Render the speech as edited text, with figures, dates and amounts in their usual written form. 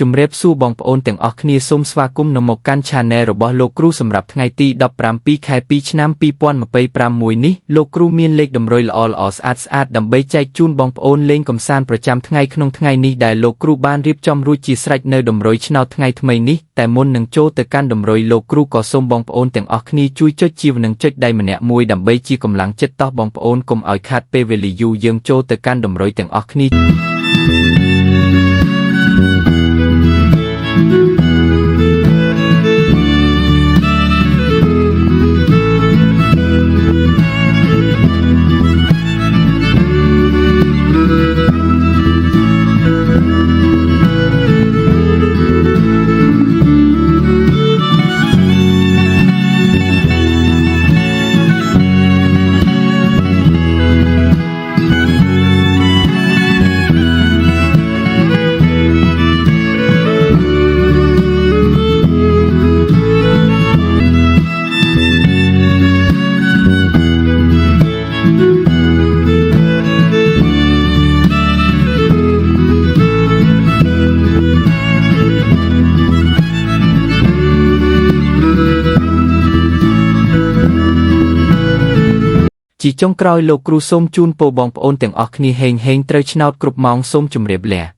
ជំរាបសួរបងប្អូនទាំងអស់គ្នាសូមស្វាគមន៍នៅមកកាន់ Channel របស់លោកគ្រូសម្រាប់ថ្ងៃទី17 ខែ 2 ឆ្នាំ 2026 នេះលោកគ្រូមានលេខតម្រុយល្អៗស្អាតៗដើម្បីចែកជូនបងប្អូនលេងកម្សាន្តប្រចាំថ្ងៃក្នុងថ្ងៃនេះដែលលោកគ្រូបានរៀបចំរួចជាស្រេចនៅតម្រុយឆ្នោតថ្ងៃថ្មីនេះតែមុននឹងចូលទៅកាន់តម្រុយលោកគ្រូក៏សូមបងប្អូនទាំងអស់គ្នាជួយចុចជាវនិងចុចដៃម្នាក់មួយដើម្បីជាកម្លាំងចិត្តតោះបងប្អូនកុំឲ្យខាតពេលវេលាយូរយើងចូលទៅកាន់តម្រុយទាំងអស់គ្នាជាចុងក្រោយលោកគ្រូសូមជូនពរបងប្អូនទាំងអស់គ្នាហេងៗត្រូវឆ្នោតគ្រប់ម៉ោងសូមជម្រាបលា